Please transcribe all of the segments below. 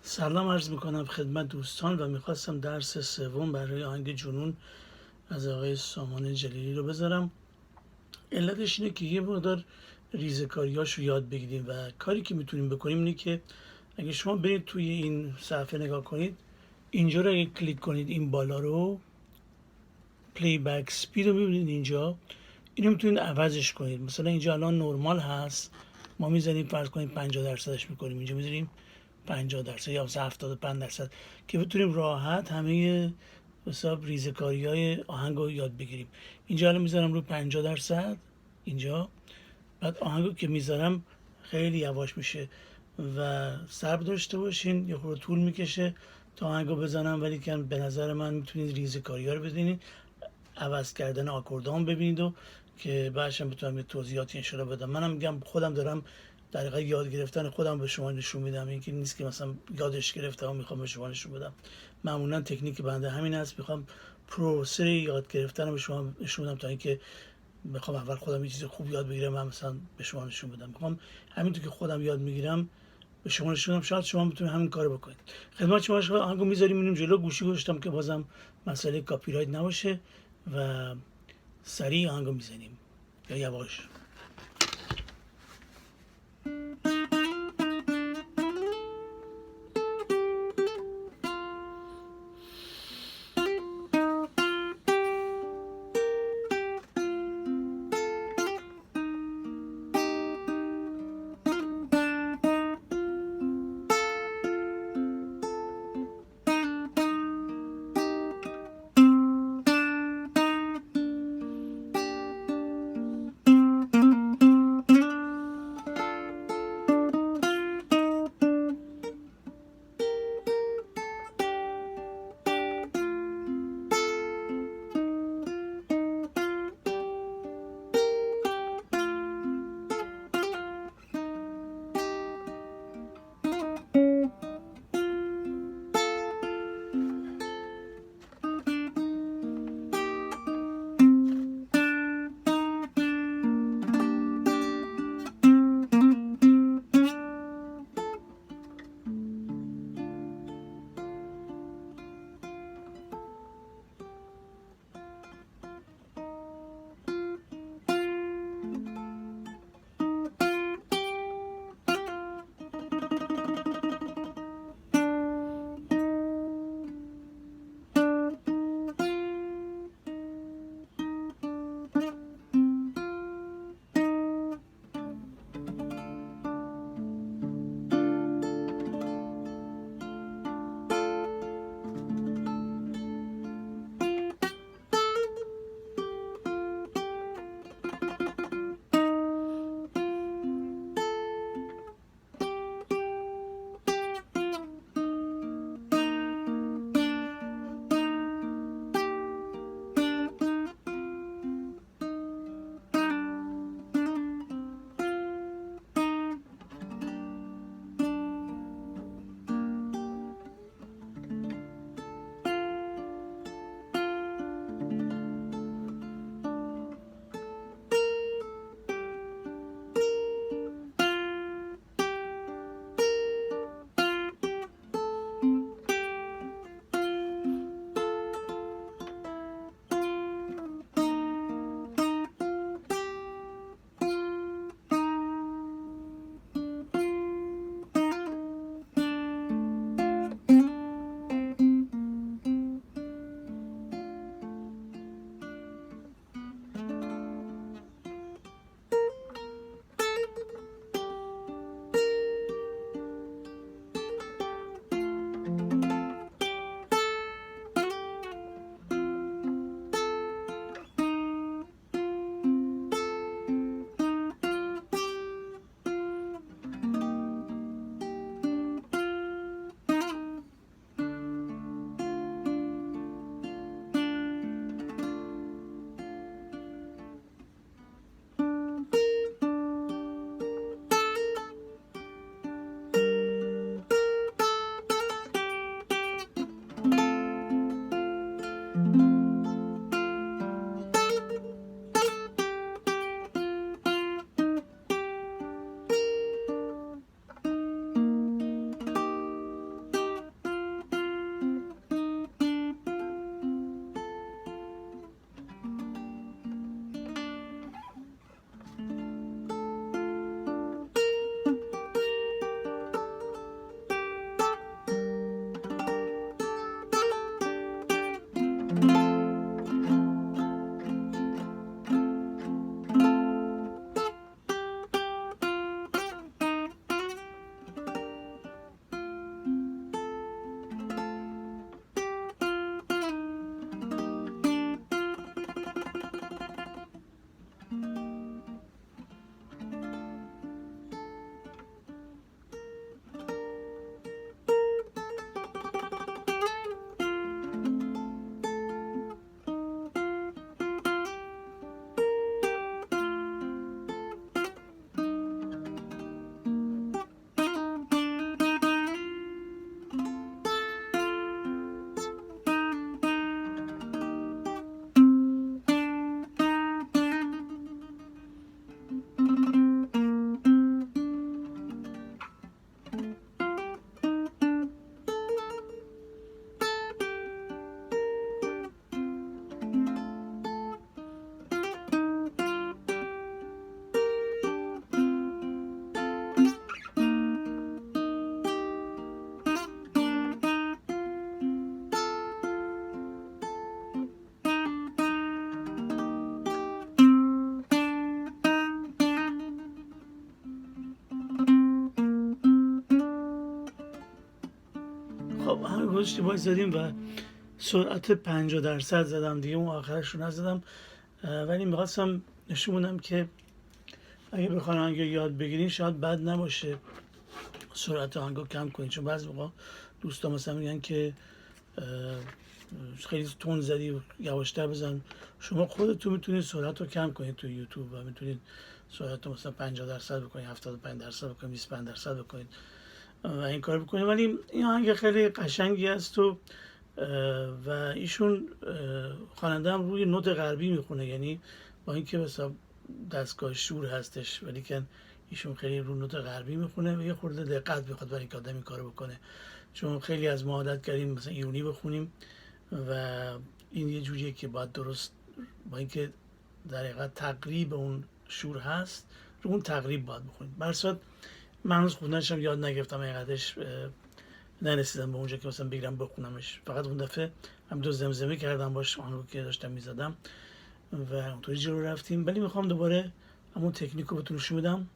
سلام عرض میکنم خدمت دوستان و میخواستم درس سوم برای آهنگ جنون از آقای سامان جلیلی رو بذارم. علتش اینه که یه مقدار ریزکاریاش رو یاد بگیریم و کاری که میتونیم بکنیم اینه که اگه شما برید توی این صفحه نگاه کنید، اینجا رو اگه کلیک کنید این بالا رو پلی بک سپید رو میبینید اینجا، اینو میتونید عوضش کنید. مثلا اینجا الان نرمال هست، ما میزنیم فرض کنیم 50% میکنیم، اینجا میذاریم 50% یا 75% که بتونیم راحت همه حساب ریزکاری های آهنگ رو یاد بگیریم. اینجا الان میذارم رو 50%، اینجا بعد آهنگو که میذارم خیلی یواش میشه و صبر داشته باشین، یه خورده طول میکشه تا آهنگو بزنم، ولی که به نظر من میتونید ریزکاری ها رو بدینید، عوض کردن اکوردها ببینید و که بعدش هم بتونم یه توضیحاتی انشالله بدم. منم میگم خودم دارم در حقیقت یاد گرفتن خودم به شما نشون میدم، اینکه نیست که مثلا یادش گرفتم و میخوام به شما نشون بدم. معمولا تکنیک بنده همین است، میخوام پروسه یاد گرفتن رو به شما نشون بدم تا اینکه بخوام اول خودم یه چیز خوب یاد بگیرم و مثلا به شما نشون بدم. میخوام همینطور که خودم یاد میگیرم به شما نشون بدم، شاید شما بتونید همین کارو بکنید. خدمت شما آهنگو میذاریم اینم جلو، گوشی گذاشتم که بازم مسئله کاپی رایت نباشه و سریع آهنگو میزنیم یا یواش. خب همه گذاشتی باید زدیم و سرعت 50% زدم دیگه، اون آخرش رو نزدم. ولی میخواستم نشون بدم که اگه بخواین آهنگ یاد بگیرین شاید بد نباشه سرعت آهنگو کم کنید، چون بعضی موقع دوستان مثلا میگن که خیلی تون زدی و یواشتر بزن. شما خودتون میتونید سرعت رو کم کنید تو یوتیوب و میتونید سرعت رو مثلا 50% بکنید، 75% بکنید، 25% بکنید و این کار بکنید. ولی این آهنگ خیلی قشنگی است و ایشون خواننده هم روی نوت غربی میخونه، یعنی با اینکه مثلا دستگاه شور هستش ولی که ایشون خیلی رو نوت غربی میخونه و یه خورده دقت بخواد برای اینکه آدم این کارو بکنه، چون خیلی از ما عادت کردیم مثلا ایرونی بخونیم و این یه جوریه که باید درست با اینکه در حقیقت تقریب اون شور هست رو اون تقریب باید بخونیم. برصد من هنوز خوندنش هم یاد نگرفتم، حقیقتش نرسیدم به اونجا که مثلا بگیرم بخونمش. فقط اون دفعه همینطور زمزمه کردم باش آن رو که داشتم میزدم و اونطوری جلو رفتیم. ولی میخوام دوباره همون تکنیک رو بهتون نشون بدم.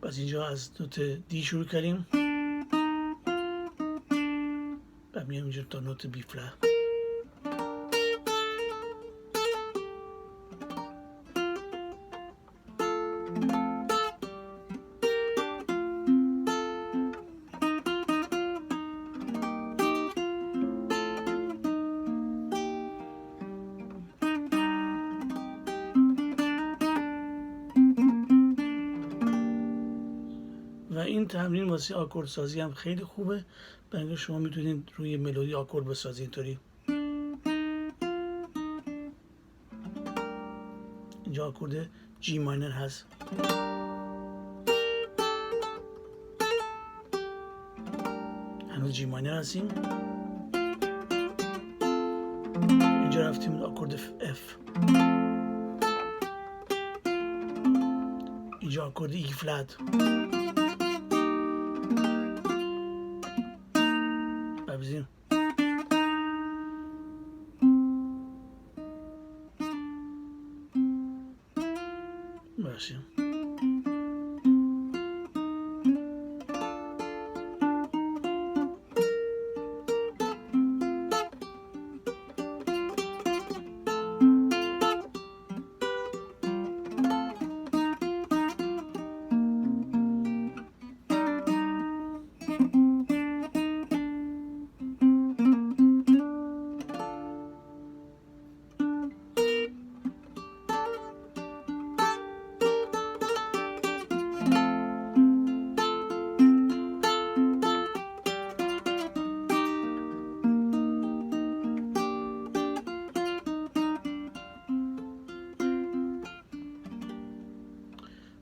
پس اینجا از نوت دی شروع کردیم و میام اینجا تا نوت بی فلت. و این تمرین واسه آکورد سازی هم خیلی خوبه، برای اینکه شما میتونید روی ملودی آکورد بسازید. اینطوری اینجا آکورد جی ماینر هست، هنوز جی ماینر هستیم. اینجا رفتیم آکورد اف، اینجا آکورد ای فلت ببینیم. باشیم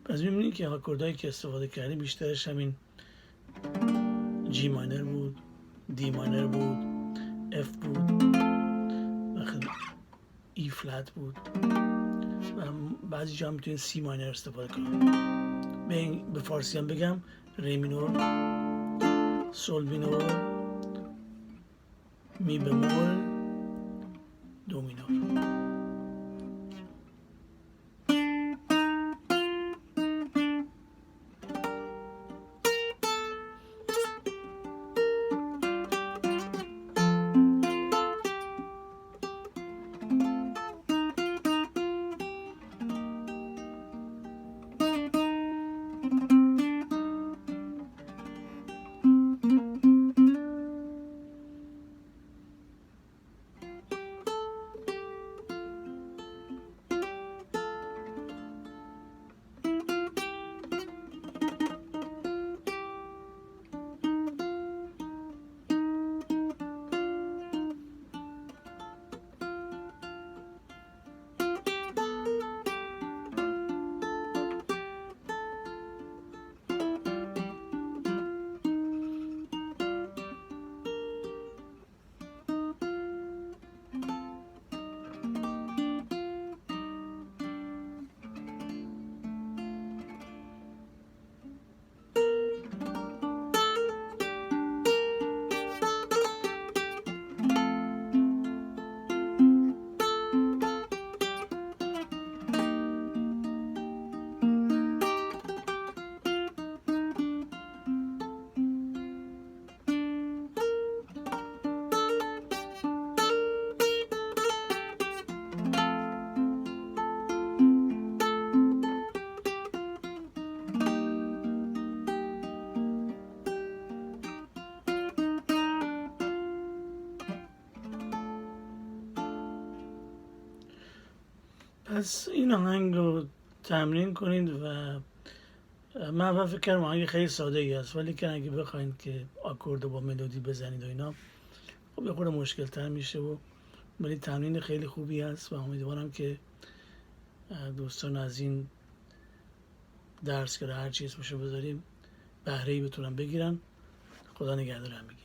پس می‌بینید که آکوردهایی که استفاده کردیم بیشترش همین جی ماینر بود، دی ماینر بود، اف بود و ای فلت بود و بعضی جا میتونید سی ماینر استفاده کنید. به فارسی هم بگم ری مینور، سول مینور، می بمول، دو مینور. پس این آهنگ رو تمرین کنید و من اول فکر کردم آهنگ خیلی ساده ای است، ولی که اگه بخواید که آکورد با ملودی بزنید و اینا خب یه خورده مشکل تر میشه، ولی تمرین خیلی خوبی است و امیدوارم که دوستان از این درس که هر چیز میشه بذاریم بهره‌ای بتونن بگیرن. خدا نگهدار همگی.